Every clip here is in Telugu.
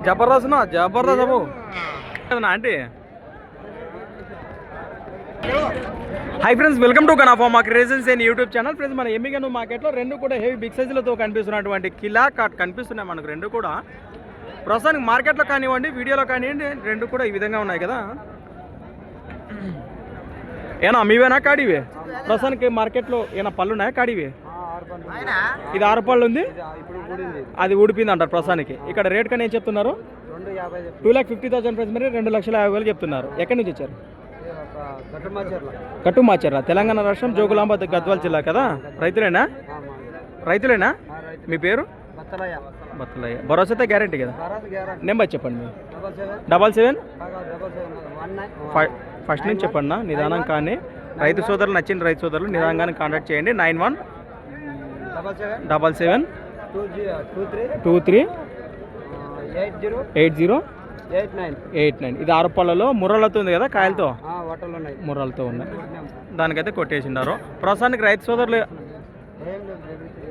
జబర్దస్త్ నా జబర్దస్త్ అబ్బో aunty. Hi friends, welcome to గనాఫార్మా creations and YouTube channel. Friends, మన ఎమ్మిగను మార్కెట్లో రెండు కూడా హెవీ బిగ్ సైజులతో కనిపిస్తున్నటువంటి కిలా కాట్ కనిపిస్తున్నాయి మనకు. రెండు కూడా ప్రస్తుతానికి మార్కెట్లో కానివ్వండి, వీడియోలో కానివ్వండి, రెండు కూడా ఈ విధంగా ఉన్నాయి కదా. ఏనా మీవేనా కాడివే? ప్రస్తుతానికి మార్కెట్లో ఏమైనా పళ్ళు ఉన్నాయా కాడివే? ఇది 6 పళ్ళు ఉంది, అది ఊడిపోయింది అంటారు ప్రస్తుతానికి. ఇక్కడ రేట్ కానీ ఏం చెప్తున్నారు? 2,50,000 ఫ్రెండ్స్, మరి 2,50,000 చెప్తున్నారు. ఎక్కడి నుంచి వచ్చారు? కట్టుమాచర్ల, తెలంగాణ రాష్ట్రం, జోగులాంబ గద్వాల జిల్లా కదా. రైతులేనా? రైతులేనా? మీ పేరు? బత్తలయ్య. భరోసా అయితే గ్యారెంటీ కదా. నెంబర్ చెప్పండి మీరు. 77 ఫస్ట్ నుంచి చెప్పండి. నిదానం కానీ రైతు సోదరులు నచ్చిన రైతు సోదరులు నిదానంగానే కాంటాక్ట్ చేయండి. 9177 23 8089. ఇది 6 పళ్ళలో ముర్రలతో ఉంది కదా, కాయలతో ముర్రలతో ఉన్నాయి. దానికైతే కొట్టేసిండారు. ప్రస్తుతానికి రైతు సోదరులు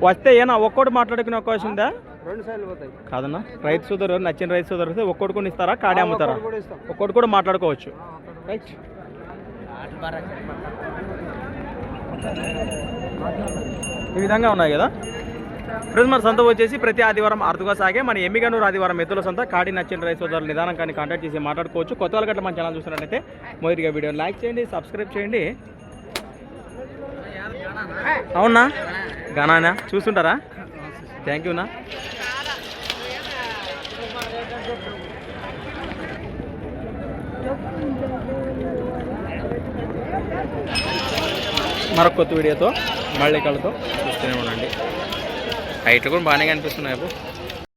వస్తే ఏనా ఒక్కోటి మాట్లాడుకునే అవకాశం ఉందా? కాదన్నా, రైతు సోదరు నచ్చిన రైతు సోదరు వస్తే ఒక్కోటి కూడా ఇస్తారా, కాడే అమ్ముతారా? ఒక్కోటి కూడా మాట్లాడుకోవచ్చు. రైట్, ఈ విధంగా ఉన్నాయి కదా ఫ్రెండ్స్. మన సంత వచ్చేసి ప్రతి ఆదివారం అరుదుగా సాగే మన ఎమ్మిగనూరు ఆదివారం ఎద్దుల సంత. కాడి నచ్చిన రైతు సోదరులు నిదానం కానీ కాంటాక్ట్ చేసి మాట్లాడుకోవచ్చు. కొత్త వాళ్ళ గట్ల మన ఛానల్ చూస్తున్నట్టయితే మొదటిగా వీడియోని లైక్ చేయండి, సబ్స్క్రైబ్ చేయండి. అవునా గానా చూస్తుంటారా? థ్యాంక్ యూనా. మరొక కొత్త వీడియోతో మళ్ళీ కలుతో చూస్తూనే ఉండండి. హైట్లు కూడా బాగానే కనిపిస్తున్నాయి.